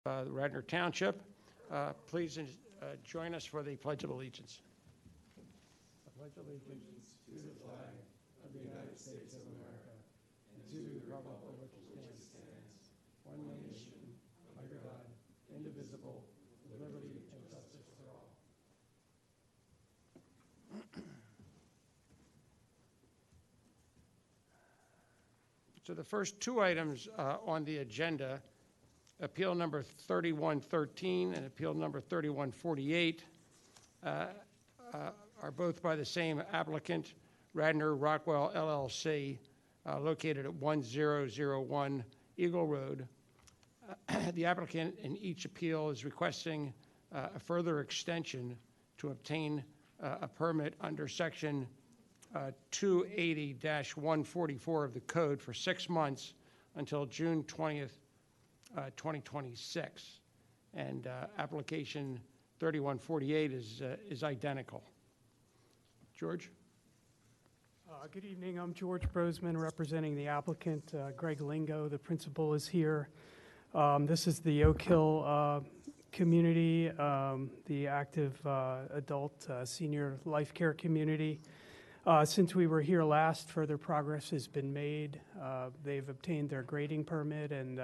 Radnor Township. Please join us for the Pledge of Allegiance. I pledge allegiance to the flag of the United States of America and to the republic for which it stands, one nation, under God, indivisible, with liberty and justice for all. So the first two items on the agenda, Appeal number 3113 and Appeal number 3148, are both by the same applicant, Radnor Rockwell LLC, located at 1001 Eagle Road. The applicant in each appeal is requesting a further extension to obtain a permit under Section 280-144 of the code for 6 months until June 20th, 2026. And application 3148 is identical. George? Good evening. I'm George Brosman, representing the applicant. Greg Lingo, the principal, is here. This is the Oak Hill community, the active adult senior life care community. Since we were here last, further progress has been made. They've obtained their grading permit and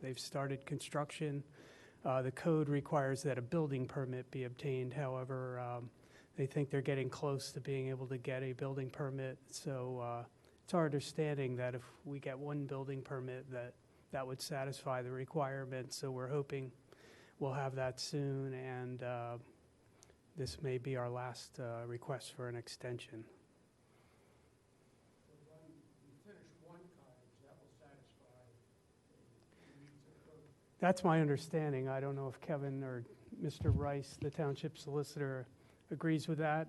they've started construction. The code requires that a building permit be obtained. However, they think they're getting close to being able to get a building permit. So it's our understanding that if we get one building permit, that would satisfy the requirements. So we're hoping we'll have that soon, and this may be our last request for an extension. That's my understanding. I don't know if Kevin or Mr. Rice, the township solicitor, agrees with that.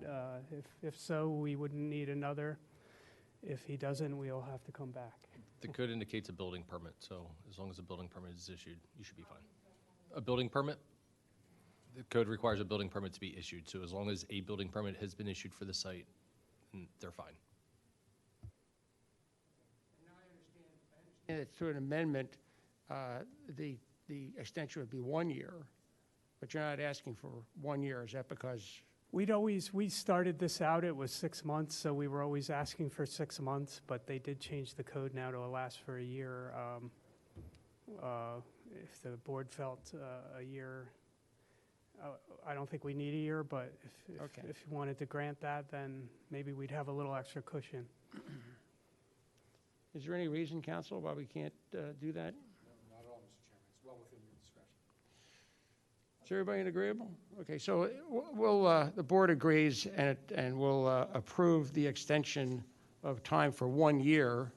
If so, we wouldn't need another. If he doesn't, we'll have to come back. The code indicates a building permit, so as long as a building permit is issued, you should be fine. A building permit? The code requires a building permit to be issued, so as long as a building permit has been issued for the site, they're fine. Now I understand that through an amendment, the extension would be 1 year, but you're not asking for 1 year. Is that because? We started this out, it was 6 months, so we were always asking for 6 months, but they did change the code now to last for a year. If the board felt a year, I don't think we need a year, but if you wanted to grant that, then maybe we'd have a little extra cushion. Is there any reason, counsel, why we can't do that? Not at all, Mr. Chairman. It's well within your discretion. Is everybody agreeable? Okay, so the board agrees and will approve the extension of time for 1 year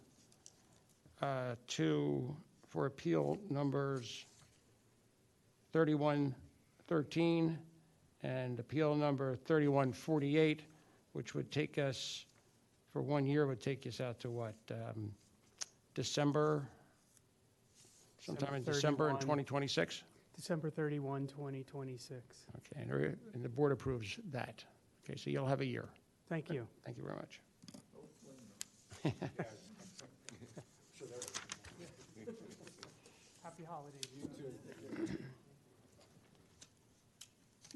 for appeal numbers 3113 and appeal number 3148, which would take us, for 1 year, would take us out to what? December, sometime in December in 2026? December 31, 2026. Okay, and the board approves that. Okay, so you'll have a year. Thank you. Thank you very much. Happy holidays. You too.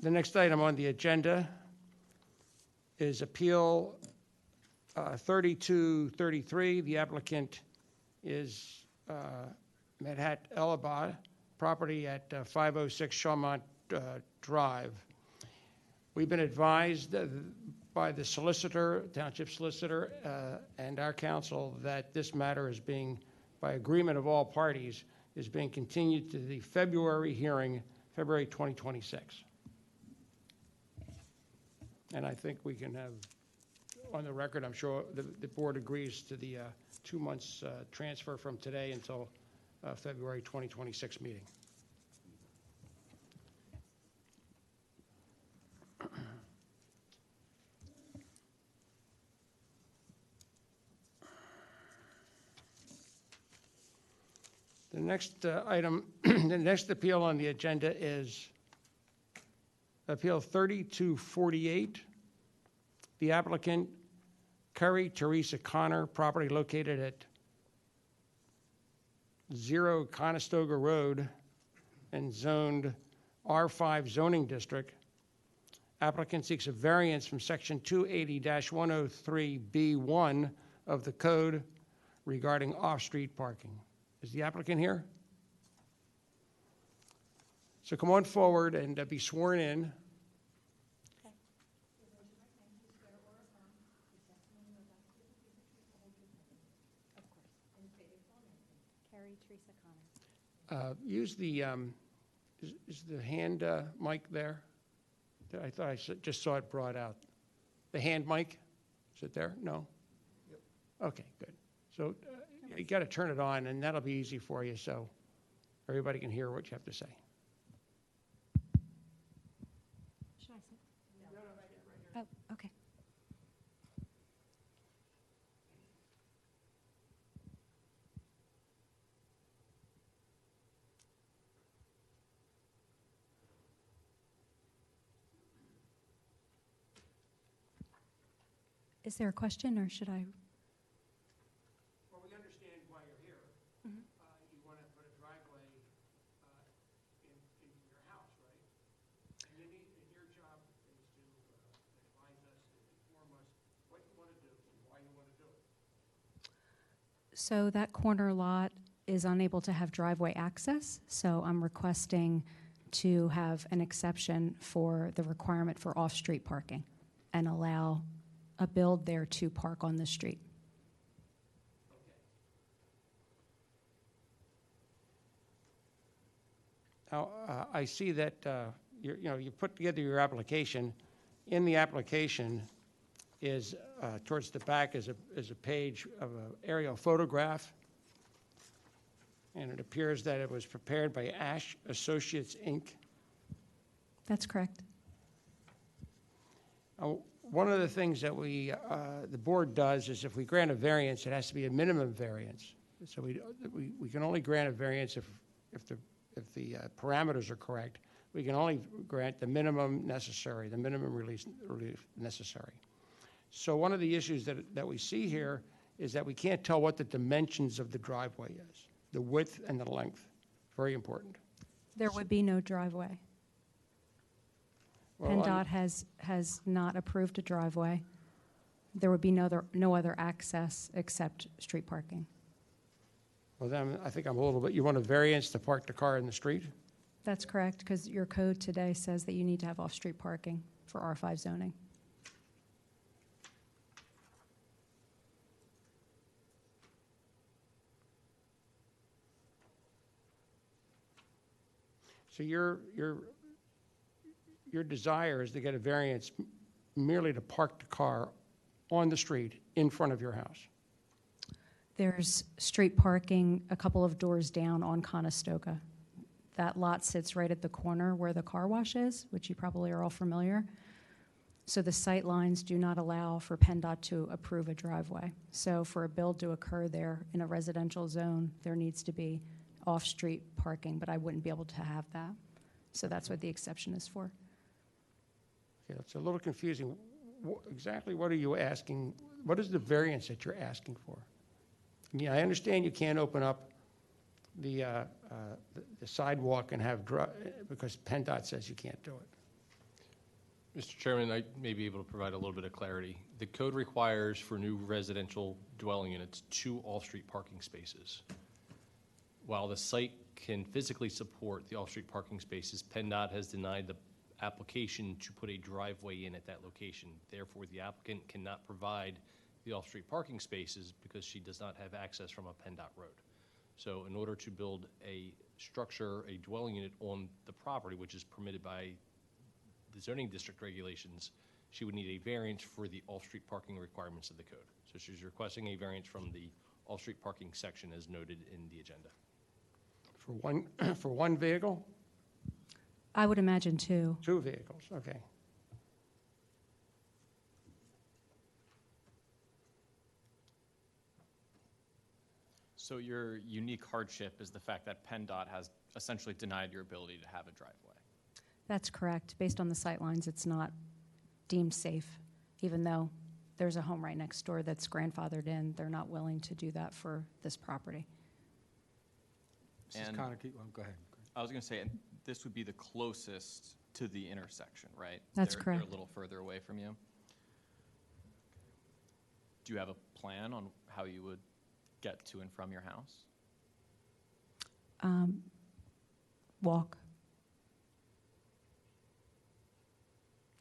The next item on the agenda is Appeal 3233. The applicant is Medhat Elabad, property at 506 Shawmont Drive. We've been advised by the solicitor, township solicitor, and our counsel that this matter is being, by agreement of all parties, is being continued to the February hearing, February 2026. And I think we can have, on the record, I'm sure the board agrees to the 2 months transfer from today until February 2026 meeting. The next item, the next appeal on the agenda is Appeal 3248. The applicant, Curry Teresa Connor, property located at 0 Conestoga Road and zoned R5 zoning district. Applicant seeks a variance from section 280-103B1 of the code regarding off-street parking. Is the applicant here? So come on forward and be sworn in. Carrie Teresa Connor. Use the, is the hand mic there? I thought just saw it brought out. The hand mic, is it there? No? Yep. Okay, good. So you got to turn it on, and that'll be easy for you, so everybody can hear what you have to say. Should I sit? No, right here. Oh, okay. Is there a question, or should I? Well, we understand why you're here. Mhm. You want to put a driveway into your house, right? And your job is to advise us, inform us what you want to do and why you want to do it. So that corner lot is unable to have driveway access, so I'm requesting to have an exception for the requirement for off-street parking and allow a build there to park on the street. Now, I see that you put together your application. In the application is towards the back is a page of an aerial photograph, and it appears that it was prepared by Ash Associates, Inc. That's correct. One of the things that the board does is if we grant a variance, it has to be a minimum variance. So we can only grant a variance if the parameters are correct. We can only grant the minimum necessary, the minimum relief necessary. So one of the issues that we see here is that we can't tell what the dimensions of the driveway is, the width and the length. Very important. There would be no driveway. Well, PennDOT has not approved a driveway. There would be no other access except street parking. Well, then I think I'm a little bit, you want a variance to park the car in the street? That's correct, because your code today says that you need to have off-street parking for R5 zoning. So your desire is to get a variance merely to park the car on the street in front of your house? There's street parking a couple of doors down on Conestoga. That lot sits right at the corner where the car wash is, which you probably are all familiar. So the sight lines do not allow for PennDOT to approve a driveway. So for a build to occur there in a residential zone, there needs to be off-street parking, but I wouldn't be able to have that. So that's what the exception is for. Yeah, it's a little confusing. Exactly what are you asking? What is the variance that you're asking for? I mean, I understand you can't open up the sidewalk and have, because PennDOT says you can't do it. Mr. Chairman, I may be able to provide a little bit of clarity. The code requires for new residential dwelling units 2 off-street parking spaces. While the site can physically support the off-street parking spaces, PennDOT has denied the application to put a driveway in at that location. Therefore, the applicant cannot provide the off-street parking spaces because she does not have access from a PennDOT road. So in order to build a structure, a dwelling unit on the property, which is permitted by the zoning district regulations, she would need a variance for the off-street parking requirements of the code. So she's requesting a variance from the off-street parking section as noted in the agenda. For one vehicle? I would imagine 2. 2 vehicles, okay. So your unique hardship is the fact that PennDOT has essentially denied your ability to have a driveway. That's correct. Based on the sight lines, it's not deemed safe, even though there's a home right next door that's grandfathered in. They're not willing to do that for this property. Mrs. And- Connor, go ahead. I was gonna say, and this would be the closest to the intersection, right? That's They're correct. a little further away from you. Do you have a plan on how you would get to and from your house? Walk.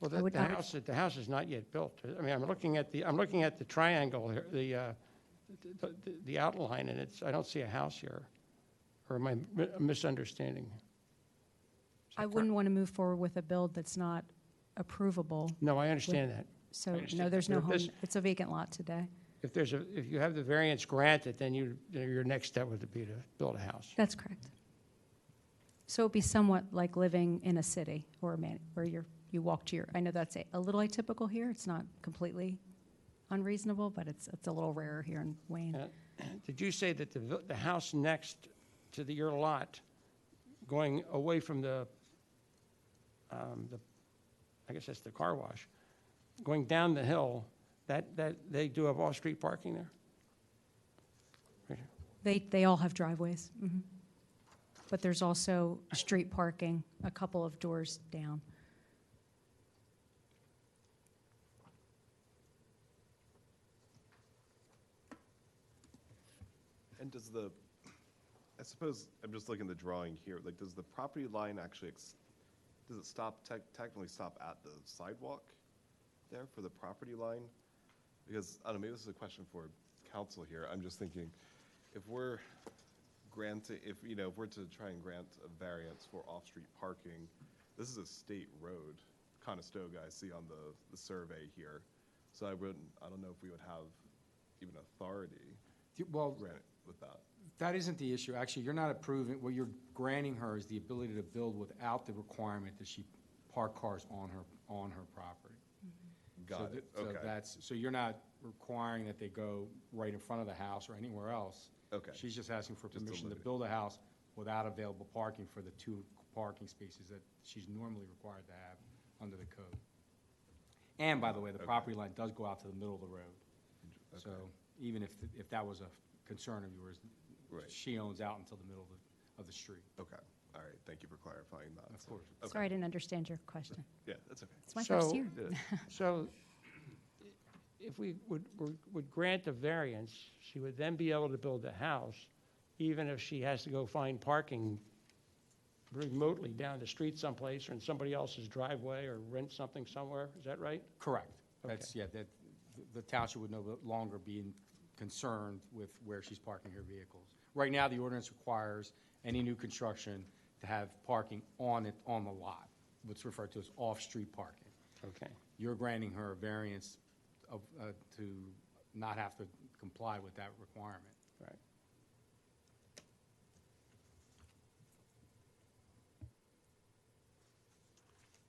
Well, I would- the house is not yet built. I mean, I'm looking at the triangle here, the outline, and I don't see a house here. Or am I misunderstanding? I wouldn't want to move forward with a build that's not approvable. No, I understand that. So, no, understand. there's no But home, this- it's a vacant lot today. If you have the variance granted, then your next step would be to build a house. That's correct. So it'd be somewhat like living in a city or where you walk to I know that's a little atypical here. It's not completely unreasonable, but it's a little rarer here in Wayne. Did you say that the house next to your lot, going away from I guess that's the car wash, going down the hill, that they do have off-street parking there? They all have driveways. But there's also street parking a couple of doors down. And I suppose, I'm just looking at the drawing here, like, does the property line actually, does it technically stop at the sidewalk there for the property line? Because, I don't know, maybe this is a question for council here. I'm just thinking, if we're to try and grant a variance for off-street parking, this is a state road, Conestoga, I see on the survey here. So I don't know if we would have even authority Well, grant it with that. that isn't the issue. Actually, you're not approving, what you're granting her is the ability to build without the requirement that she park cars on her property. Got it, okay. So you're not requiring that they go right in front of the house or anywhere else. Okay. She's just asking for Just to permission to limit it. build a house without available parking for the 2 parking spaces that she's normally required to have under the code. And by the way, the Okay. property line does go out to the middle of the road. So Okay. even if that was a concern of yours, Right. she owns out until the middle of the street. Okay, all right, thank you for clarifying that. Of course. Okay. Sorry, I didn't understand your question. Yeah, that's okay. It's my first So- year. So if we would grant a variance, she would then be able to build a house, even if she has to go find parking remotely down the street someplace or in somebody else's driveway or rent something somewhere. Is that right? Correct. That's, yeah, the township would no longer be concerned with where she's parking her vehicles. Right now, the ordinance requires any new construction to have parking on the lot, what's referred to as off-street parking. Okay. You're granting her a variance to not have to comply with that requirement. Right.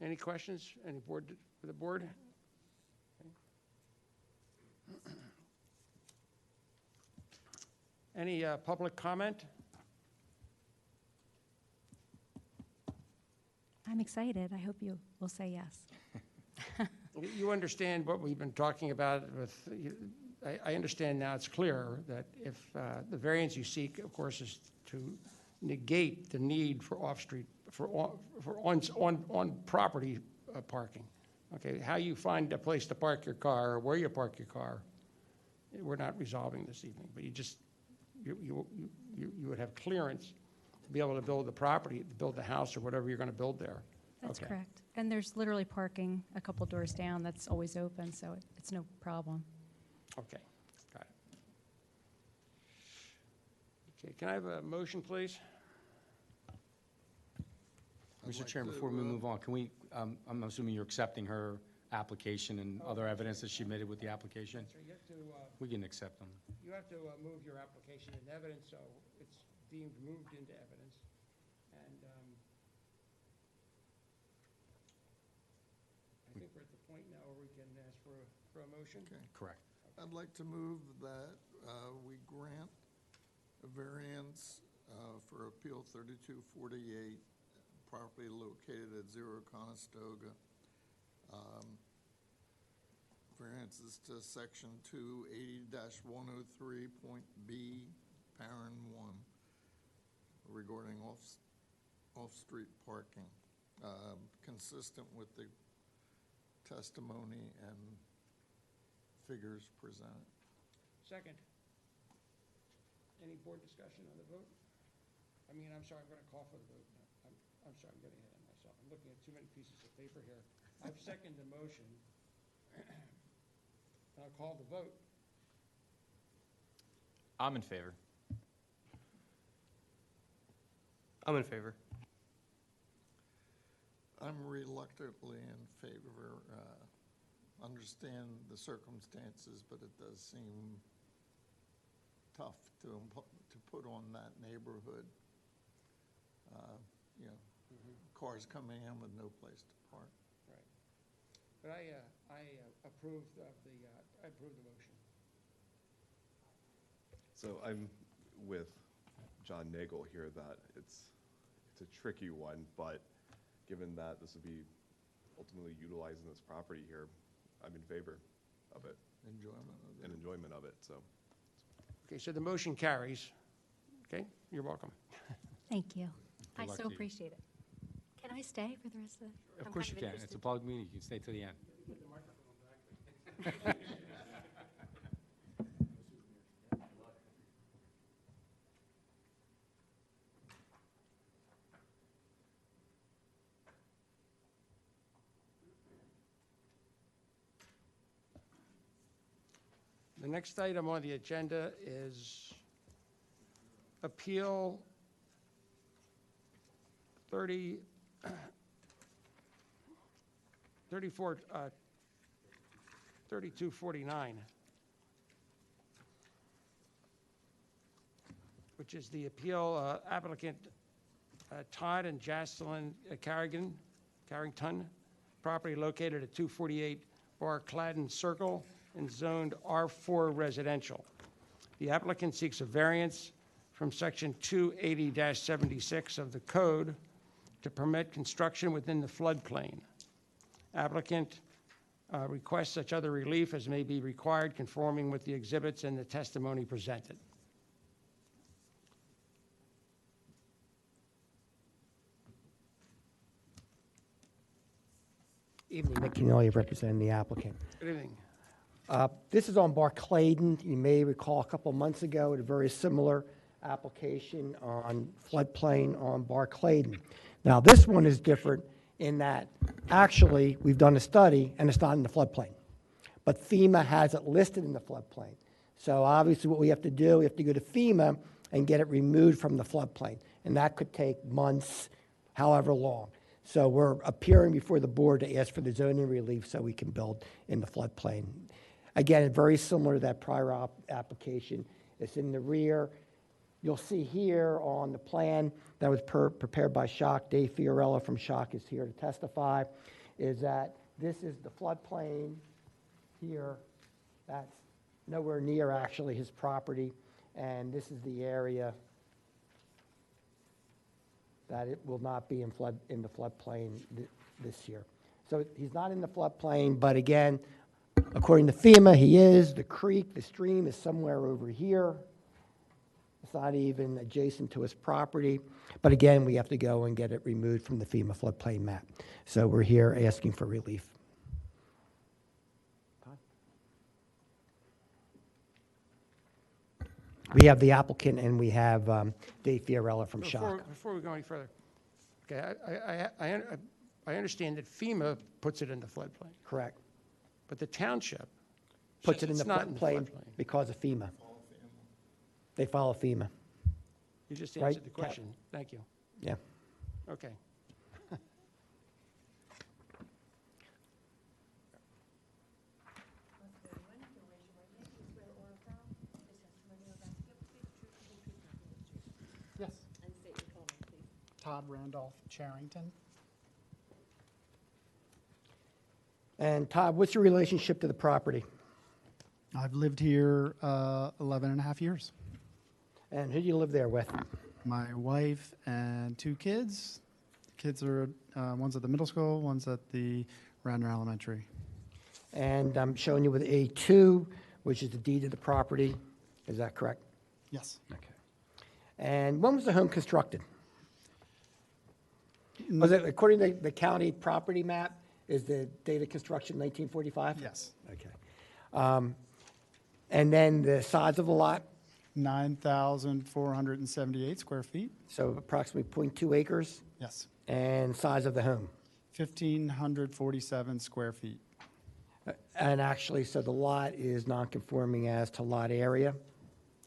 Any questions? Any for the board? Any public comment? I'm excited. I hope you will say yes. You understand what we've been talking about with, I understand now it's clear that if the variance you seek, of course, is to negate the need for off-street, for on-property parking. Okay, how you find a place to park your car, or where you park your car, we're not resolving this evening, but you would have clearance to be able to build the property, build the house or whatever you're going to build there. That's Okay. correct. And there's literally parking a couple doors down that's always open, so it's no problem. Okay, got it. Okay, can I have a motion, please? Mr. Chairman, before we move on, can we, I'm assuming you're accepting her application and other evidence that she submitted with the application? So you have to, We can accept them. move your application in evidence, so it's deemed moved into evidence. And I think we're at the point now where we can ask for a motion. Okay. Correct. I'd like to move that we grant a variance for Appeal 3248, property located at 0 Conestoga. Variances to Section 280-103.B, Parent 1, regarding off-street parking, consistent with the testimony and figures presented. Second. Any board discussion on the vote? I'm sorry, I'm going to call for the vote now. I'm sorry, I'm getting ahead of myself. I'm looking at too many pieces of paper here. I've seconded the motion. I'll call the vote. I'm in favor. I'm in favor. I'm reluctantly in favor. Understand the circumstances, but it does seem tough to put on that neighborhood. Cars coming in with no place to park. Right. But I approve I approve the motion. So I'm with John Nagel here that it's a tricky one, but given that this would be ultimately utilizing this property here, I'm in favor of it Enjoyment of and it. enjoyment of it, so. Okay, so the motion carries. Okay, you're welcome. Thank you. I luck so to you. appreciate it. Can I stay for the rest of the? Of course you can. It's a public meeting. You can stay till the end. The next item on the agenda is Appeal 3249, which is the appeal applicant Todd and Jocelyn Carrington, property located at 248 Barcladden Circle and zoned R4 residential. The applicant seeks a variance from section 280-76 of the code to permit construction within the floodplain. Applicant requests such other relief as may be required conforming with the exhibits and the testimony presented. Evening, Nick Keneally representing the applicant. Good evening. This is on Barclayton. You may recall a couple months ago, a very similar application on floodplain on Barclayton. Now, this one is different in that actually we've done a study and it's not in the floodplain, but FEMA has it listed in the floodplain. So obviously what we have to do, we have to go to FEMA and get it removed from the floodplain, and that could take months, however long. So we're appearing before the board to ask for the zoning relief so we can build in the floodplain. Again, very similar to that prior application. It's in the rear. You'll see here on the plan that was prepared by Shock, Dave Fiorella from Shock is here to testify, is that this is the floodplain here. That's nowhere near actually his property, and this is the area that it will not be in the floodplain this year. So he's not in the floodplain, but again, according to FEMA, he is. The creek, the stream is somewhere over here. It's not even adjacent to his property. But again, we have to go and get it removed from the FEMA floodplain map. So we're here asking for relief. We have the applicant and we have Dave Fiorella from Shock. Before we go any further, okay, I understand that FEMA puts it in the floodplain, Correct. but the township Puts says it in the it's not floodplain because of FEMA. They follow FEMA. You just Right, answered the Cap- question. Thank you. Yeah. Okay. Yes. Todd Randolph Charrington. And Todd, what's your relationship to the property? I've lived here 11 and a half years. And who do you live there with? My wife and 2 kids. The kids are, one's at the middle school, one's at the Radnor Elementary. And I'm showing you with A2, which is the deed of the property. Is that correct? Yes. Okay. And when was the home constructed? Was it, according to the county property map, is the date of construction 1945? Yes. Okay. And then the size of the lot, 9,478 square feet. so approximately .2 acres, Yes. and size of the home. 1,547 square feet. And actually, so the lot is non-conforming as to lot area,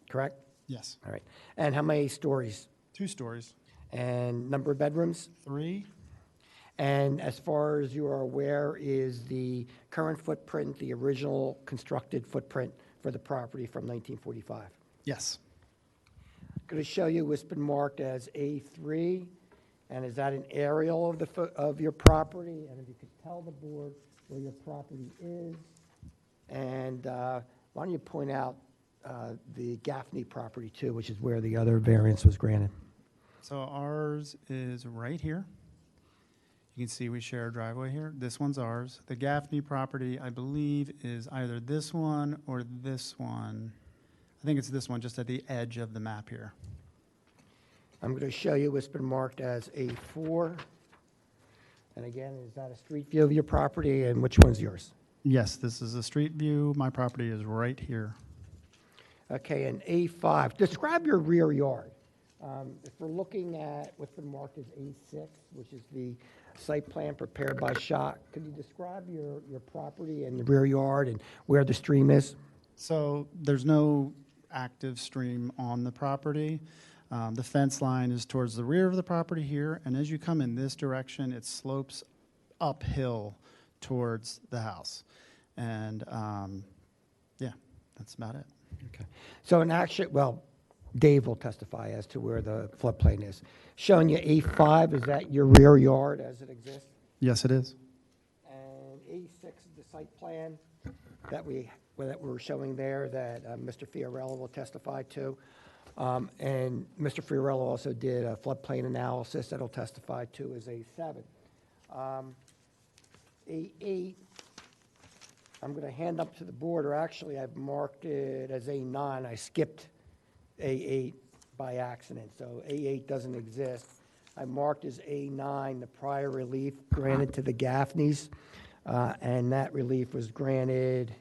correct? Yes. All right. And how many stories? 2 stories. And number of bedrooms? 3. And as far as you are aware, is the current footprint the original constructed footprint for the property from 1945? Yes. Going to show you it's been marked as A3, and is that an aerial of of your property? And if you could tell the board where your property is, and why don't you point out the Gaffney property too, which is where the other variance was granted? So ours is right here. You can see we share a driveway here. This one's ours. The Gaffney property, I believe, is either this one or this one. I think it's this one, just at the edge of the map here. I'm going to show you what's been marked as A4. And again, is that a street view of your property, and which one's yours? Yes, this is a street view. My property is right here. Okay, and A5, describe your rear yard. If we're looking at what's been marked as A6, which is the site plan prepared by Schott, could you describe your property and the rear yard and where the stream is? So there's no active stream on the property. The fence line is towards the rear of the property here, and as you come in this direction, it slopes uphill towards the house. And yeah, that's about it. Okay. So in action, well, Dave will testify as to where the floodplain is. Showing you A5, is that your rear yard as it exists? Yes, it is. And A6 is the site plan that we're showing there that Mr. Fiorello will testify to. And Mr. Fiorello also did a floodplain analysis that he'll testify to as A7. A8, I'm going to hand up to the board, or actually I've marked it as A9. I skipped A8 by accident, so A8 doesn't exist. I marked as A9 the prior relief granted to the Gaffneys, and that relief was granted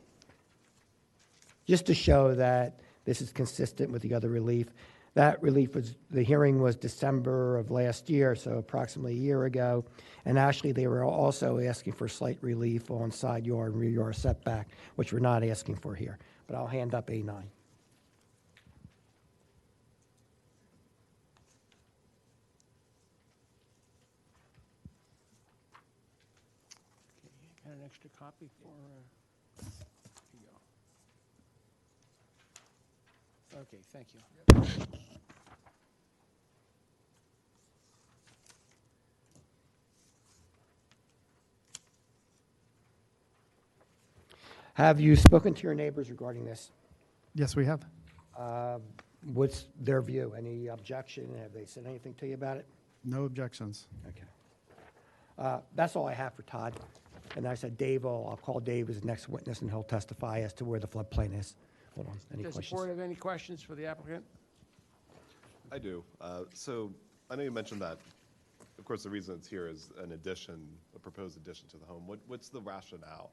just to show that this is consistent with the other relief. That relief the hearing was December of last year, so approximately a year ago. And actually, they were also asking for slight relief on side yard and rear yard setback, which we're not asking for here. But I'll hand up A9. Got an extra copy for, here you go. Okay, thank you. Have you spoken to your neighbors regarding this? Yes, we have. What's their view? Any objection? Have they said anything to you about it? No objections. Okay. That's all I have for Todd. And I said, I'll call Dave as the next witness, and he'll testify as to where the floodplain is. Hold on, any Does the questions? board have any questions for the applicant? I do. So I know you mentioned that, of course, the reason it's here is an addition, a proposed addition to the home. What's the rationale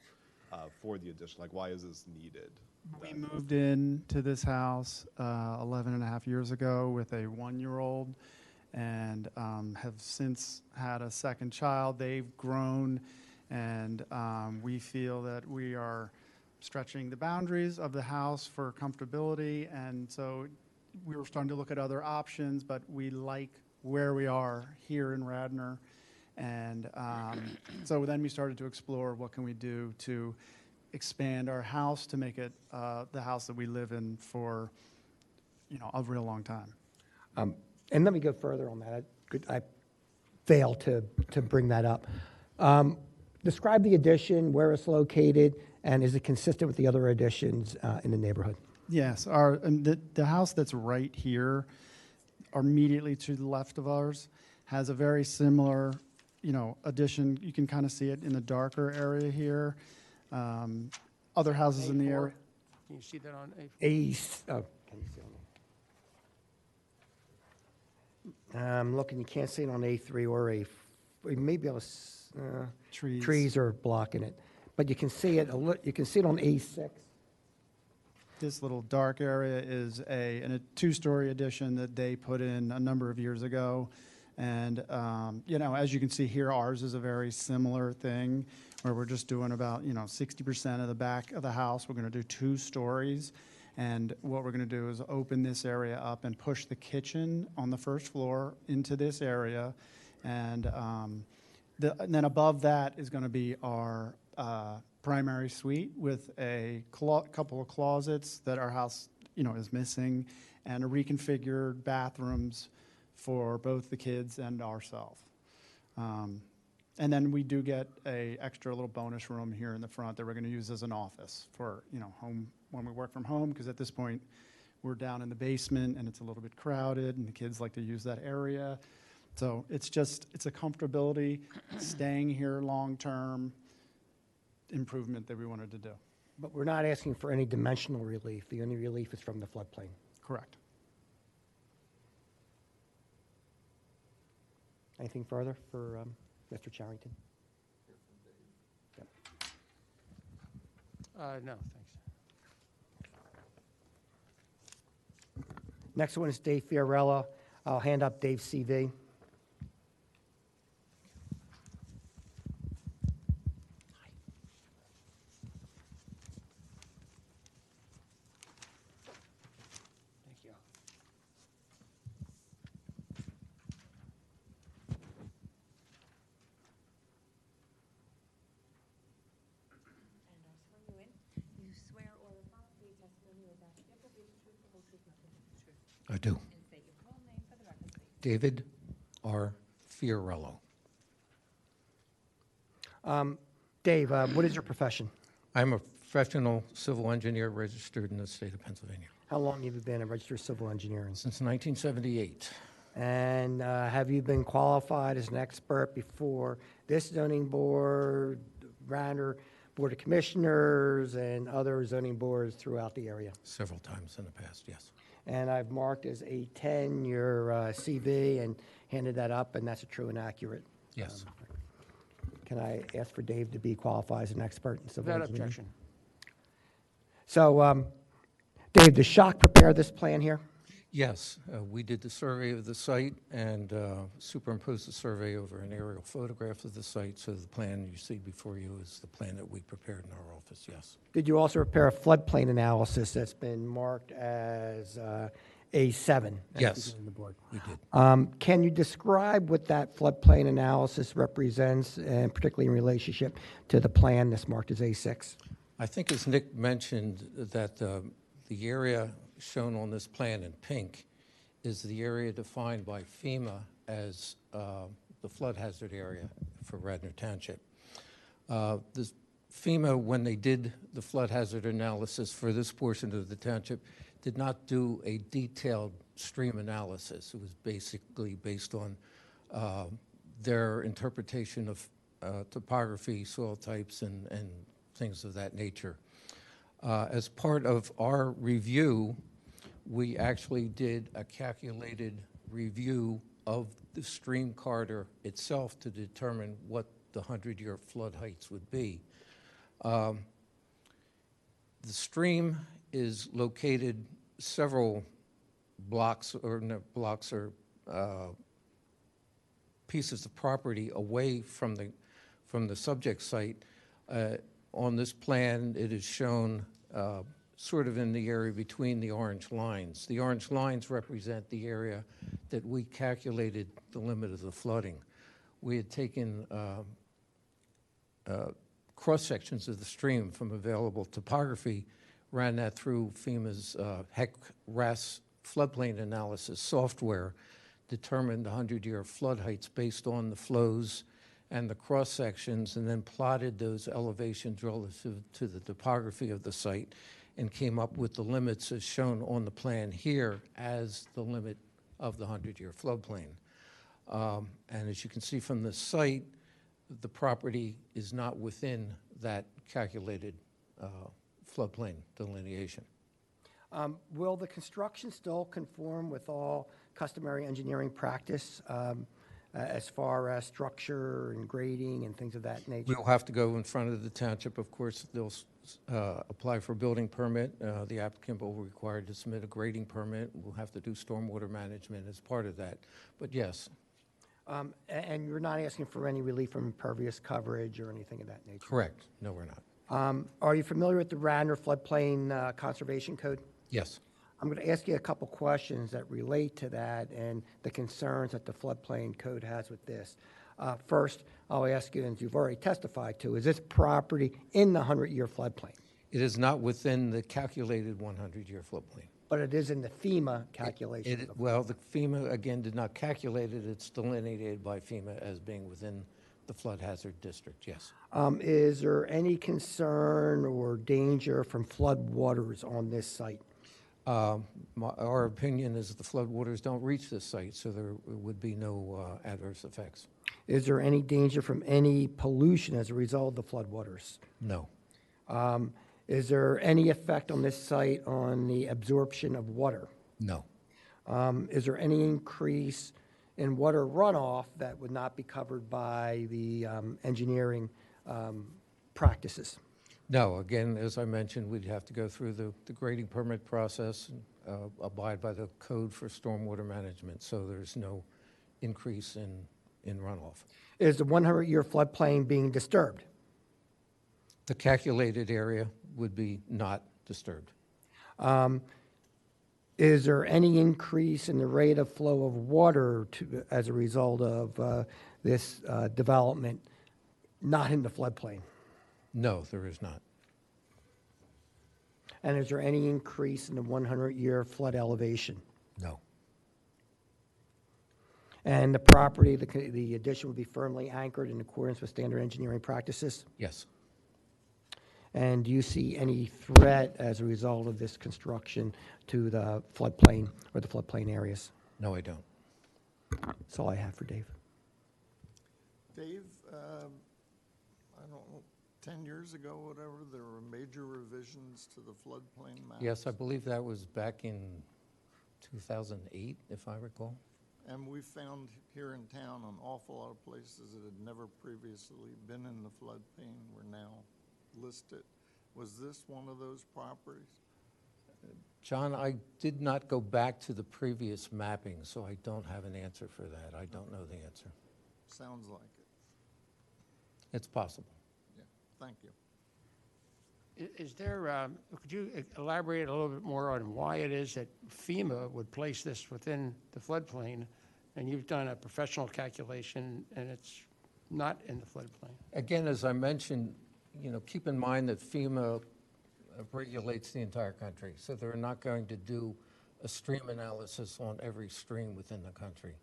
for the addition? Like, why is this needed? We moved into this house 11 and a half years ago with a 1-year-old, and have since had a second child. They've grown, and we feel that we are stretching the boundaries of the house for comfortability, and so we were starting to look at other options, but we like where we are here in Radnor. And so then we started to explore what can we do to expand our house to make it the house that we live in for, a real long time. And let me go further on that. I failed to bring that up. Describe the addition, where it's located, and is it consistent with the other additions in the neighborhood? Yes, the house that's right here, immediately to the left of ours, has a very similar, addition. You can kind of see it in the darker area here. Other houses in the area. Can you see that on A4? Can you see on I'm looking, you can't see it on A3 or we may be able to, Trees. trees are blocking it. But you can see it, you can see it on A6. This little dark area is a two-story addition that they put in a number of years ago. And, you know, as you can see here, ours is a very similar thing where we're just doing about, 60% of the back of the house. We're going to do 2 stories. And what we're going to do is open this area up and push the kitchen on the first floor into this area. And, and then above that is going to be our primary suite with a couple of closets that our house, is missing, and a reconfigured bathrooms for both the kids and ourselves. And then we do get a extra little bonus room here in the front that we're going to use as an office for, home when we work from home, because at this point we're down in the basement and it's a little bit crowded and the kids like to use that area. So it's a comfortability, staying here long-term improvement that we wanted to do. But we're not asking for any dimensional relief. The only relief is from the floodplain. Correct. Anything further for Mr. Charrington? Yep. No, thanks. Next one is Dave Fiorello. I'll hand up Dave's CV. Thank you. You swear or affirm the testimony you're about to give will be the truth, the whole truth, nothing but the truth. I do. And state your full name for the record, please. David R. Fiorello. Dave, what is your profession? I'm a professional civil engineer registered in the state of Pennsylvania How long have you been a registered civil engineer? since 1978. And have you been qualified as an expert before this zoning board, Radnor Board of Commissioners, and other zoning boards throughout the area? Several times in the past, yes. And I've marked as A10 your CV and handed that up, and that's a true and accurate. Yes. Can I ask for Dave to be qualified as an expert in civil Without engineering? objection. So, Dave, does Shock prepare this plan here? Yes, we did the survey of the site and superimposed the survey over an aerial photograph of the site, so the plan you see before you is the plan that we prepared in our office, yes. Did you also prepare a floodplain analysis that's been marked as A7? Yes, On the board? we did. Can you describe what that floodplain analysis represents, and particularly in relationship to the plan that's marked as A6? I think as Nick mentioned, that the area shown on this plan in pink is the area defined by FEMA as the flood hazard area for Radnor Township. FEMA, when they did the flood hazard analysis for this portion of the township, did not do a detailed stream analysis. It was basically based on their interpretation of topography, soil types, and things of that nature. As part of our review, we actually did a calculated review of the stream corridor itself to determine what the 100-year flood heights would be. The stream is located several blocks or pieces of property away from the subject site. On this plan, it is shown sort of in the area between the orange lines. The orange lines represent the area that we calculated the limit of the flooding. We had taken cross-sections of the stream from available topography, ran that through FEMA's HEC-RAS floodplain analysis software, determined the 100-year flood heights based on the flows and the cross-sections, and then plotted those elevations relative to the topography of the site and came up with the limits as shown on the plan here as the limit of the 100-year floodplain. And as you can see from the site, the property is not within that calculated floodplain delineation. Will the construction still conform with all customary engineering practice as far as structure and grading and things of that nature? We'll have to go in front of the township, of course. They'll apply for a building permit. The applicant will be required to submit a grading permit. We'll have to do stormwater management as part of that. But yes, And you're not asking for any relief from impervious coverage or anything of that nature? correct. No, we're not. Are you familiar with the Radnor floodplain conservation code? Yes. I'm going to ask you a couple questions that relate to that and the concerns that the floodplain code has with this. First, I'll ask you, and you've already testified to, is this property in the 100-year floodplain? It is not within the calculated 100-year floodplain. But it is in the FEMA calculation. Well, the FEMA, again, did not calculate it. It's delineated by FEMA as being within the flood hazard district, yes. Is there any concern or danger from flood waters on this site? Our opinion is that the floodwaters don't reach this site, so there would be no adverse effects. Is there any danger from any pollution as a result of the floodwaters? No. Is there any effect on this site on the absorption of water? No. Is there any increase in water runoff that would not be covered by the engineering practices? No, again, as I mentioned, we'd have to go through the grading permit process, and abide by the code for stormwater management, so there's no increase in runoff. Is the 100-year floodplain being disturbed? The calculated area would be not disturbed. Is there any increase in the rate of flow of water as a result of this development not in the floodplain? No, there is not. And is there any increase in the 100-year flood elevation? No. And the property, the addition would be firmly anchored in accordance with standard engineering practices? Yes. And do you see any threat as a result of this construction to the floodplain or the floodplain areas? No, I don't. That's all I have for Dave. Dave, I don't know, 10 years ago, whatever, there were major revisions to the floodplain maps. Yes, I believe that was back in 2008, if I recall. And we found here in town an awful lot of places that had never previously been in the floodplain were now listed. Was this one of those properties? John, I did not go back to the previous mapping, so I don't have an answer for that. I don't know the answer. Sounds like it. It's possible. Yeah, thank you. Is there, could you elaborate a little bit more on why it is that FEMA would place this within the floodplain, and you've done a professional calculation, and it's not in the floodplain? Again, as I mentioned, keep in mind that FEMA regulates the entire country, so they're not going to do a stream analysis on every stream within the country.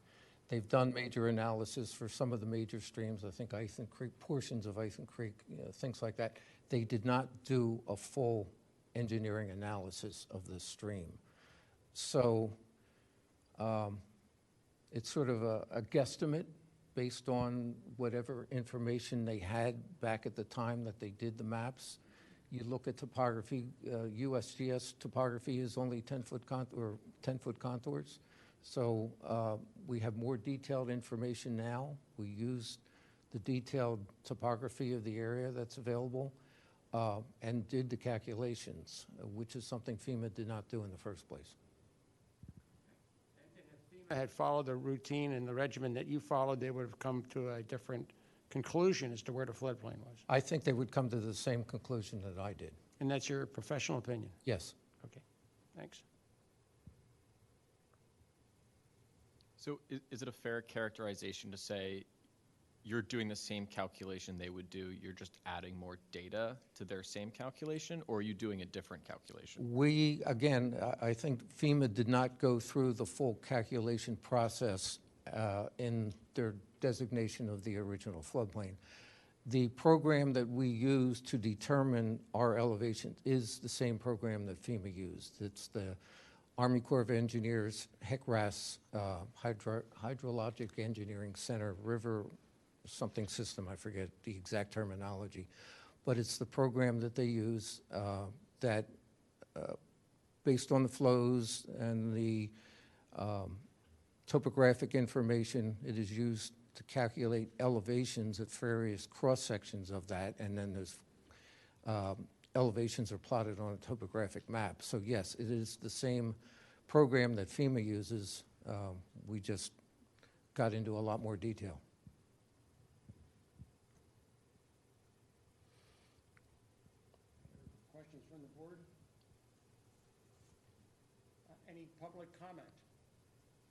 They've done major analysis for some of the major streams, I think Ison Creek, portions of Ison Creek, things like that. They did not do a full engineering analysis of the stream. So it's sort of a guesstimate based on whatever information they had back at the time that they did the maps. You look at topography, USGS topography is only 10-foot contours. So we have more detailed information now. We used the detailed topography of the area that's available and did the calculations, which is something FEMA did not do in the first place. If FEMA had followed the routine and the regimen that you followed, they would have come to a different conclusion as to where the floodplain was. I think they would come to the same conclusion that I did. And that's your professional opinion? Yes. Okay, thanks. So is it a fair characterization to say you're doing the same calculation they would do, you're just adding more data to their same calculation, or are you doing a different calculation? We, again, I think FEMA did not go through the full calculation process in their designation of the original floodplain. The program that we use to determine our elevation is the same program that FEMA used. It's the Army Corps of Engineers, HECRAS, Hydrologic Engineering Center, River something system, I forget the exact terminology, but it's the program that they use that, based on the flows and the topographic information, it is used to calculate elevations at various cross-sections of that, and then those elevations are plotted on a topographic map. So yes, it is the same program that FEMA uses. We just got into a lot more detail. Questions from the board? Any public comment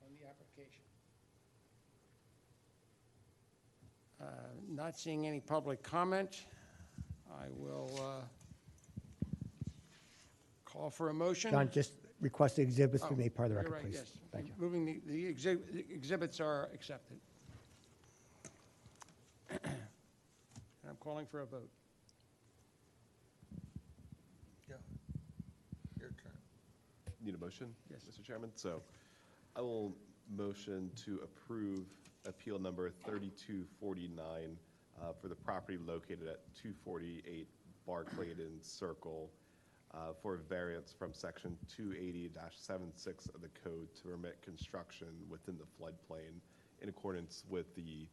on the application? Not seeing any public comment, I will call for a motion. John, just request the exhibits be Oh, made part of the you're record, right, please. yes. Thank you. Moving the exhibits are accepted. And I'm calling for a vote. Yeah. Your turn. Need a motion? Yes. Mr. Chairman? So I will motion to approve appeal number 3249 for the property located at 248 Barclayton Circle for a variance from section 280-76 of the code to permit construction within the floodplain in accordance with the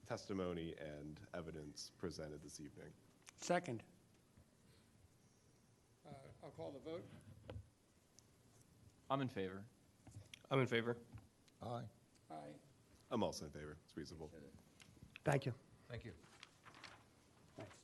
testimony and evidence presented this evening. Second. I'll call the vote. I'm in favor. I'm in favor. Aye. Aye. I'm also in favor. It's reasonable. Thank you. Thank you. Thanks,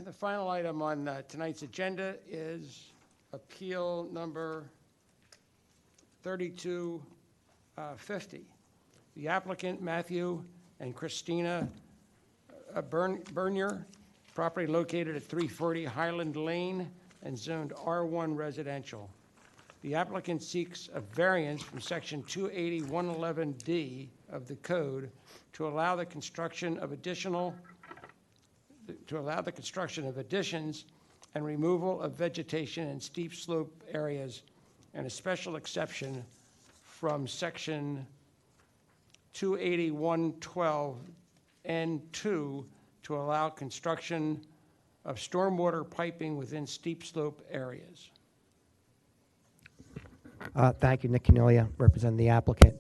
The final item on tonight's agenda is appeal number 3250. The applicant, Matthew and Christina Bernier, property located at 340 Highland Lane and zoned R1 residential. The applicant seeks a variance from section 280-111D of the code to allow the construction of additions and removal of vegetation in steep slope areas, and a special exception from section 280-112N2 to allow construction of stormwater piping within steep slope areas. Thank you, Nick Canilia, representing the applicant.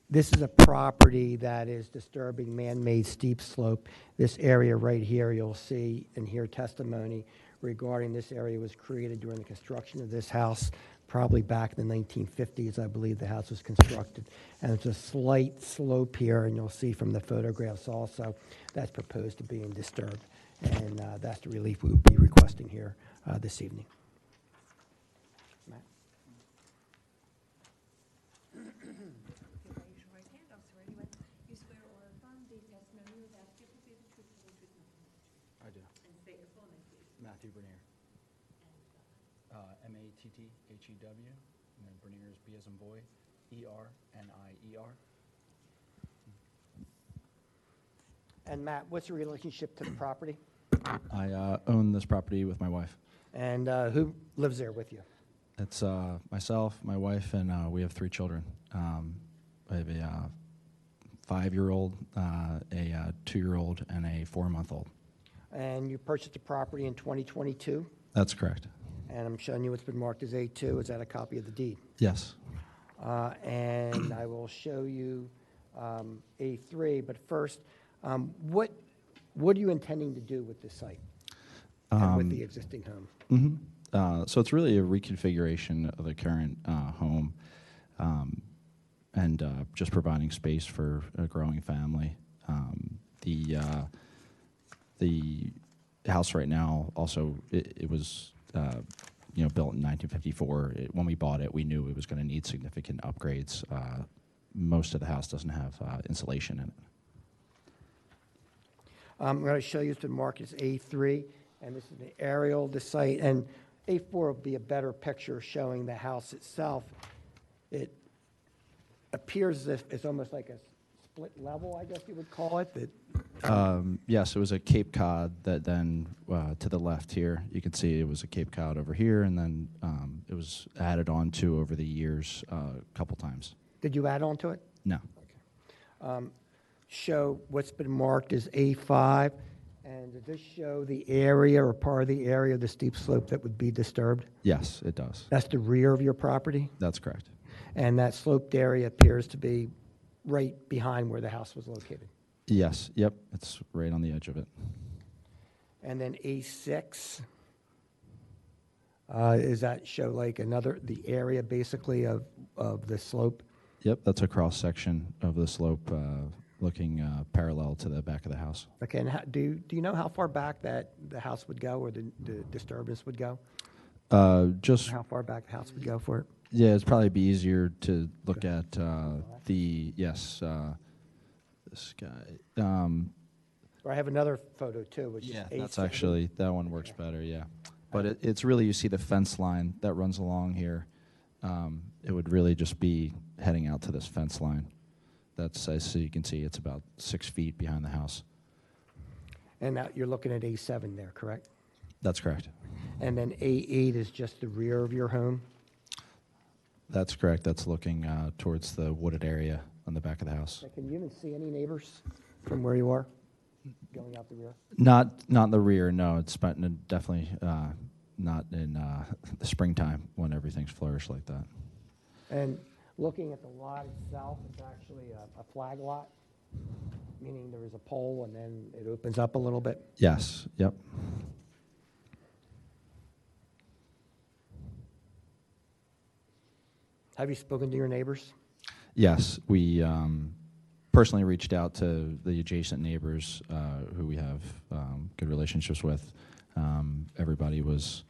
This is a property that is disturbing man-made steep slope. This area right here, you'll see and hear testimony regarding this area was created during the construction of this house, probably back in the 1950s, I believe the house was constructed. And it's a slight slope here, and you'll see from the photographs also, that's proposed to being disturbed. And that's the relief we would be requesting here this evening. Matt? Raise your right hand. I'll swear you in. You swear or affirm the testimony you have given will be the truth, the whole truth, nothing but the truth. I do. And state your full name, please. Matthew Bernier. Matthew, and then Bernier is B as in boy, Ernier. And Matt, what's your relationship to the property? I own this property with my wife. And who lives there with you? It's myself, my wife, and we have 3 children. I have a 5-year-old, a 2-year-old, and a 4-month-old. And you purchased the property in 2022? That's correct. And I'm showing you what's been marked as A2. Is that a copy of the deed? Yes. And I will show you A3. But first, what are you intending to do with this site and with the existing home? So it's really a reconfiguration of the current home and just providing space for a growing family. The house right now also, it was built in 1954. When we bought it, we knew it was going to need significant upgrades. Most of the house doesn't have insulation in it. I'm going to show you the mark is A3, and this is the aerial of the site. And A4 will be a better picture showing the house itself. It appears as if it's almost like a split level, I guess you would call it. Yes, it was a Cape Cod that then, to the left here, you can see it was a Cape Cod over here, and then it was added on to over the years a couple times. Did you add on to it? No. Show what's been marked as A5, and does this show the area or part of the area of the steep slope that would be disturbed? Yes, it does. That's the rear of your property? That's correct. And that sloped area appears to be right behind where the house was located. Yes, yep, it's right on the edge of it. And then A6, does that show like the area basically of the slope? Yep, that's a cross section of the slope looking parallel to the back of the house. Okay, and do you know how far back that the house would go or the disturbance would go? Just How far back the house would go for it? Yeah, it'd probably be easier to look at this guy. Or I have another photo too, which Yeah, is that's A7. actually, that one works better, yeah. But it's really, you see the fence line that runs along here. It would really just be heading out to this fence line. That's, as you can see, it's about 6 feet behind the house. And now you're looking at A7 there, correct? That's correct. And then A8 is just the rear of your home? That's correct. That's looking towards the wooded area on the back of the house. Can you even see any neighbors from where you are, going out the rear? Not in the rear, no. It's definitely not in the springtime when everything's flourished like that. And looking at the lot itself, it's actually a flag lot, meaning there is a pole and then it opens up a little bit. Yes, yep. Have you spoken to your neighbors? Yes, we personally reached out to the adjacent neighbors who we have good relationships with. Everybody was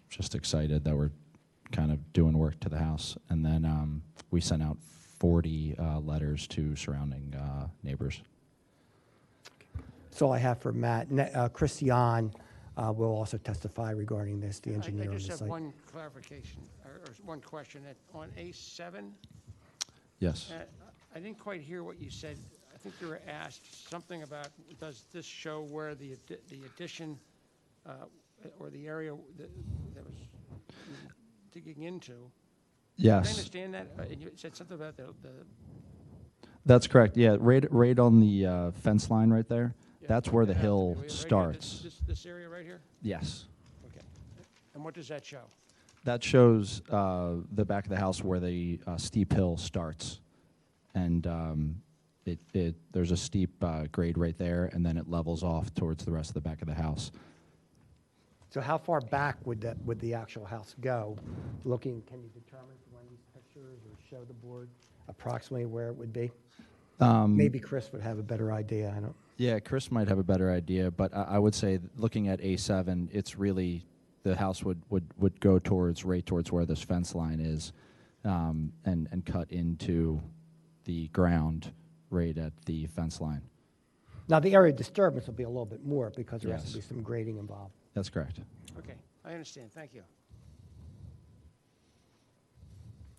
just excited that we're kind of doing work to the house. And then we sent out 40 letters to surrounding neighbors. That's all I have for Matt. Christian will also testify regarding this, the engineer I on the just have site. one clarification, or one question. On A7, Yes. I didn't quite hear what you said. I think you were asked something about, does this show where the addition or the area that was digging into? Yes. Did I understand that? You said something about the That's correct. Yeah, right on the fence line right there. Yeah, That's where the right hill here, starts. This area right here? Yes. Okay. And what does that show? That shows the back of the house where the steep hill starts. And there's a steep grade right there, and then it levels off towards the rest of the back of the house. So how far back would the actual house go? Can you determine from one of these pictures or show the board approximately where it would be? Maybe Chris would have a better idea. I don't. Yeah, Chris might have a better idea, but I would say looking at A7, it's really the house would go right towards where this fence line is, and cut into the ground right at the fence line. Now, the area of disturbance will be a little bit more because there has to Yes. be some grading involved. That's correct. Okay, I understand. Thank you.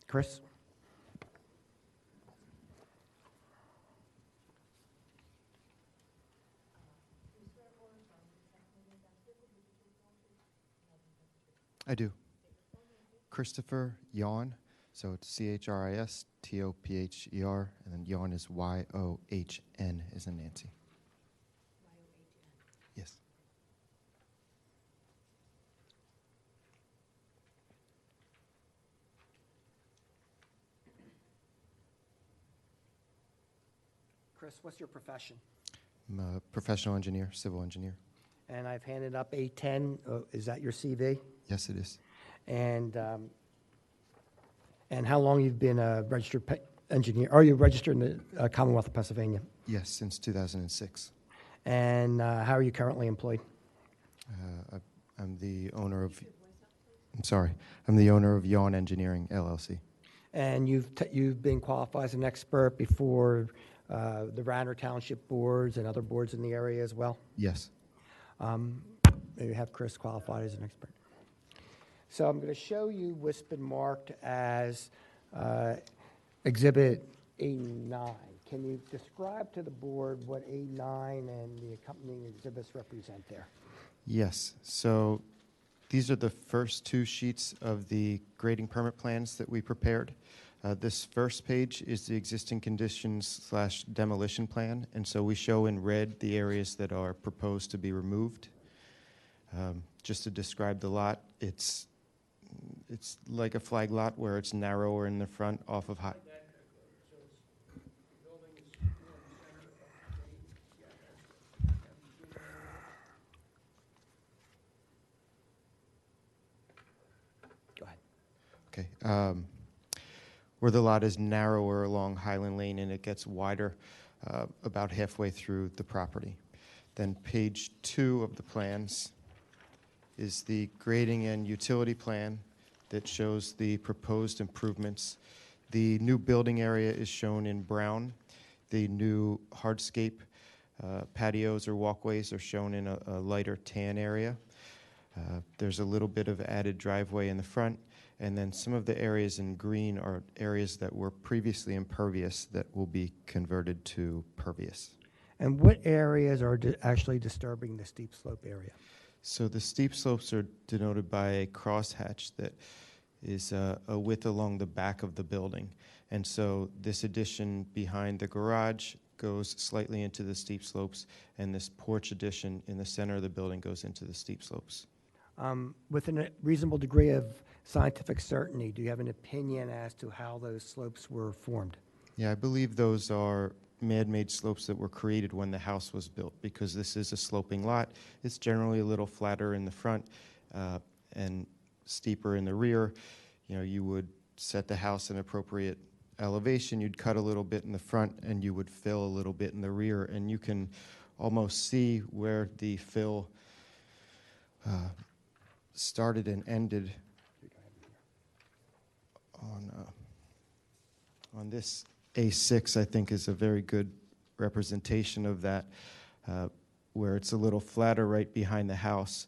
Chris? I do. Christopher Yon, so it's CHRISTOPHER, and then Yon is YOHN, is in Nancy. Yes. Chris, what's your profession? I'm a professional engineer, civil engineer. And I've handed up A10. Is that your CV? Yes, it is. And how long you've been a registered engineer? Are you registered in the Commonwealth of Pennsylvania? Yes, since 2006. And how are you currently employed? I'm the owner of... I'm sorry. I'm the owner of Yawn Engineering LLC. And you've been qualified as an expert before the Radnor Township boards and other boards in the area as well? Yes. Maybe have Chris qualified as an expert. So I'm going to show you what's been marked as Exhibit A9. Can you describe to the board what A9 and the accompanying exhibits represent there? Yes. So these are the first two sheets of the grading permit plans that we prepared. This first page is the existing conditions / demolition plan, and so we show in red the areas that are proposed to be removed. Just to describe the lot, it's like a flag lot where it's narrower in the front off of high. Go ahead. Okay. Where the lot is narrower along Highland Lane and it gets wider about halfway through the property. Then page 2 of the plans is the grading and utility plan that shows the proposed improvements. The new building area is shown in brown. The new hardscape patios or walkways are shown in a lighter tan area. There's a little bit of added driveway in the front, and then some of the areas in green are areas that were previously impervious that will be converted to pervious. And what areas are actually disturbing the steep slope area? So the steep slopes are denoted by a crosshatch that is a width along the back of the building. And so this addition behind the garage goes slightly into the steep slopes, and this porch addition in the center of the building goes into the steep slopes. Within a reasonable degree of scientific certainty, do you have an opinion as to how those slopes were formed? Yeah, I believe those are man-made slopes that were created when the house was built, because this is a sloping lot. It's generally a little flatter in the front and steeper in the rear. You know, you would set the house in appropriate elevation, you'd cut a little bit in the front, and you would fill a little bit in the rear, and you can almost see where the fill started and ended on this A6, I think, is a very good representation of that, where it's a little flatter right behind the house.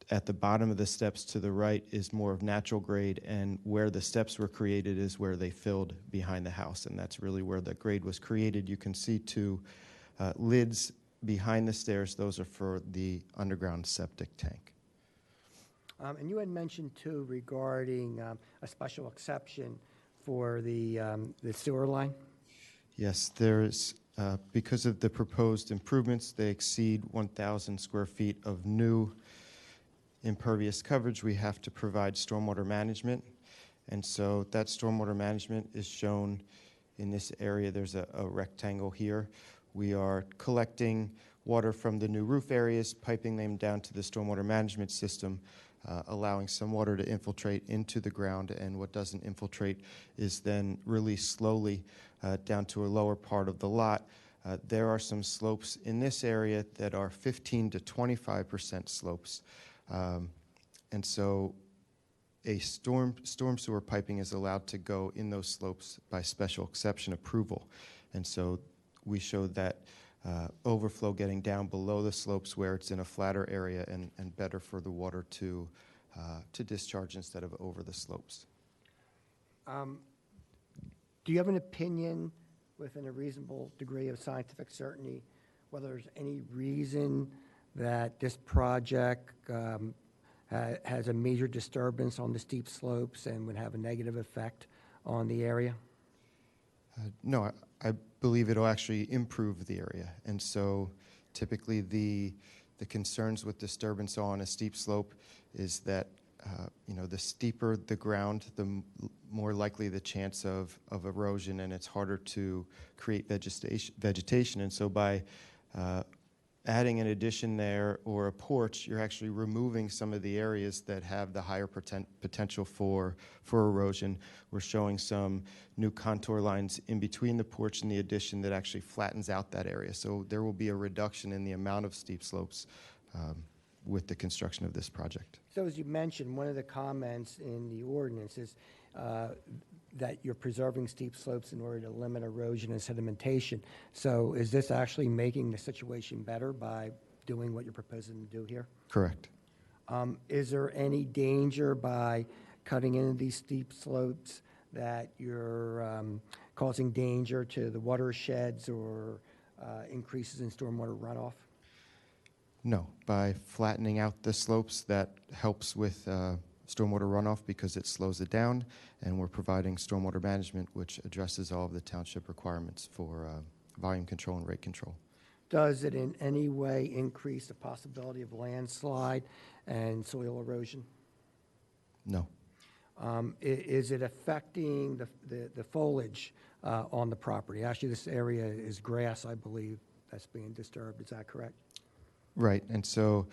At the bottom of the steps to the right is more of natural grade, and where the steps were created is where they filled behind the house, and that's really where the grade was created. You can see two lids behind the stairs. Those are for the underground septic tank. And you had mentioned, too, regarding a special exception for the sewer line? Yes, there is, because of the proposed improvements, they exceed 1,000 square feet of new impervious coverage. We have to provide stormwater management, and so that stormwater management is shown in this area. There's a rectangle here. We are collecting water from the new roof areas, piping them down to the stormwater management system, allowing some water to infiltrate into the ground, and what doesn't infiltrate is then released slowly down to a lower part of the lot. There are some slopes in this area that are 15 to 25% slopes. And so a storm sewer piping is allowed to go in those slopes by special exception approval. And so we showed that overflow getting down below the slopes where it's in a flatter area and better for the water to discharge instead of over the slopes. Do you have an opinion within a reasonable degree of scientific certainty whether there's any reason that this project has a major disturbance on the steep slopes and would have a negative effect on the area? No, I believe it'll actually improve the area. And so typically the concerns with disturbance on a steep slope is that the steeper the ground, the more likely the chance of erosion, and it's harder to create vegetation. And so by adding an addition there or a porch, you're actually removing some of the areas that have the higher potential for erosion. We're showing some new contour lines in between the porch and the addition that actually flattens out that area. So there will be a reduction in the amount of steep slopes with the construction of this project. So as you mentioned, one of the comments in the ordinance is that you're preserving steep slopes in order to limit erosion and sedimentation. So is this actually making the situation better by doing what you're proposing to do here? Correct. Is there any danger by cutting into these steep slopes that you're causing danger to the watersheds or increases in stormwater runoff? No, by flattening out the slopes, that helps with stormwater runoff because it slows it down, and we're providing stormwater management, which addresses all of the township requirements for volume control and rate control. Does it in any way increase the possibility of landslide and soil erosion? No. Is it affecting the foliage on the property? Actually, this area is grass, I believe, that's being disturbed. Is that correct? Right, and so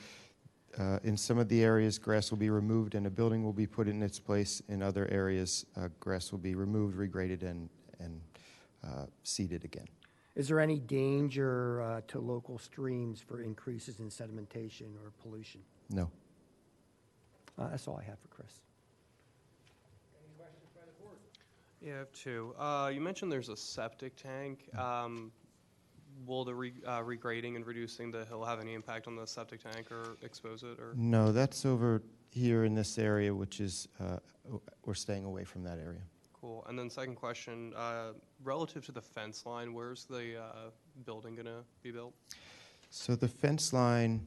in some of the areas, grass will be removed and a building will be put in its place. In other areas, grass will be removed, regraded, and seeded again. Is there any danger to local streams for increases in sedimentation or pollution? No. That's all I have for Chris. Any questions by the board? Yeah, I have two. You mentioned there's a septic tank. Will the regrading and reducing the hill have any impact on the septic tank or expose it? Or No, that's over here in this area, which is, we're staying away from that area. Cool. And then second question, relative to the fence line, where's the building going to be built? So the fence line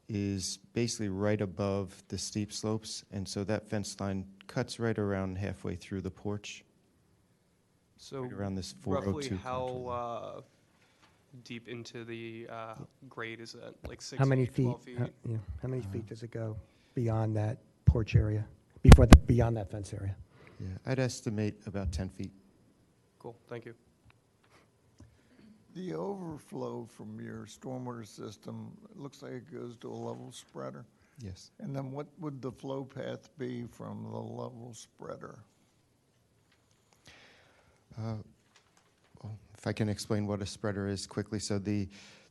is basically right above the steep slopes, and so that fence line cuts right around halfway through the porch. So right around this 402 roughly how deep into the grade is that? Like 6 How many feet, feet? 12 feet? How many feet does it go beyond that porch area, beyond that fence area? Yeah, I'd estimate about 10 feet. Cool, thank you. The overflow from your stormwater system, it looks like it goes to a level spreader. Yes. And then what would the flow path be from the level spreader? If I can explain what a spreader is quickly. So the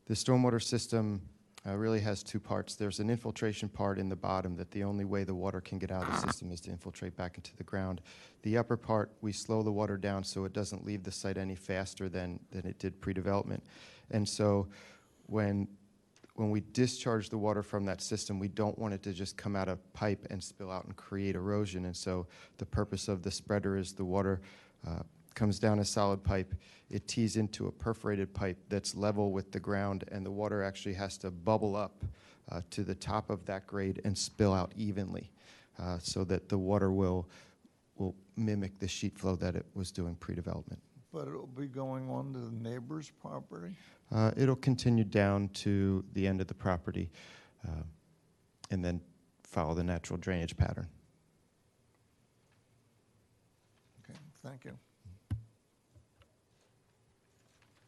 stormwater system really has two parts. There's an infiltration part in the bottom that the only way the water can get out of the system is to infiltrate back into the ground. The upper part, we slow the water down so it doesn't leave the site any faster than it did pre-development. And so when we discharge the water from that system, we don't want it to just come out of pipe and spill out and create erosion. And so the purpose of the spreader is the water comes down a solid pipe, it tees into a perforated pipe that's level with the ground, and the water actually has to bubble up to the top of that grade and spill out evenly so that the water will mimic the sheet flow that it was doing pre-development. But it'll be going on to the neighbor's property? It'll continue down to the end of the property and then follow the natural drainage pattern. Okay, thank you.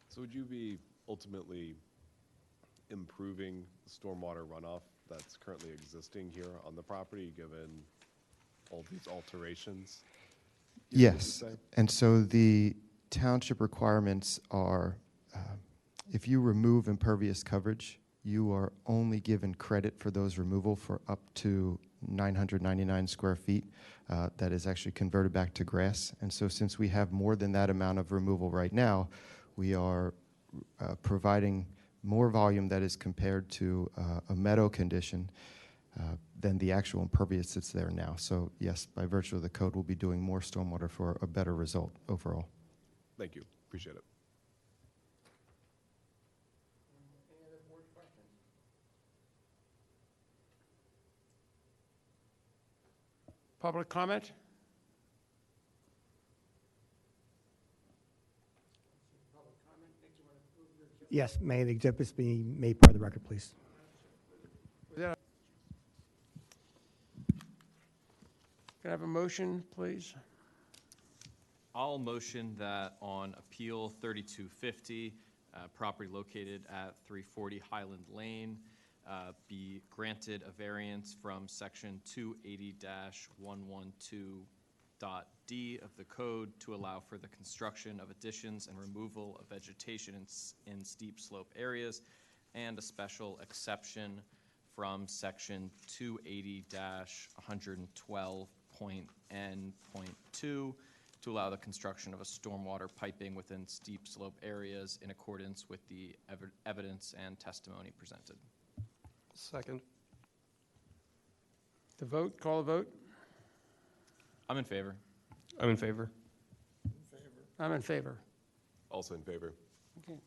So would you be ultimately improving the stormwater runoff that's currently existing here on the property, given all these alterations? Yes, and so the township requirements are, if you remove impervious coverage, you are only given credit for those removal for up to 999 square feet. That is actually converted back to grass. And so since we have more than that amount of removal right now, we are providing more volume that is compared to a meadow condition than the actual impervious that's there now. So yes, by virtue of the code, we'll be doing more stormwater for a better result overall. Thank you. Appreciate it. Any other board questions? Public comment? Yes, may the exhibits be made part of the record, please? Can I have a motion, please? I'll motion that on Appeal 3250, property located at 340 Highland Lane, be granted a variance from Section 280-112.d of the code to allow for the construction of additions and removal of vegetation in steep slope areas, and a special exception from section 280-112.N.2 to allow the construction of a stormwater piping within steep slope areas in accordance with the evidence and testimony presented. Second. The vote, call the vote. I'm in favor. I'm in favor. I'm in favor. Also in favor. Okay.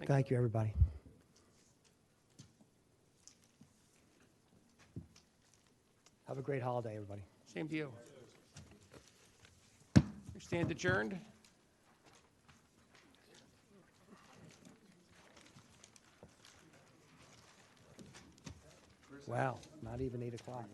Thank you, everybody. Have a great holiday, everybody. Same to you. We stand adjourned. Wow, not even 8 o'clock.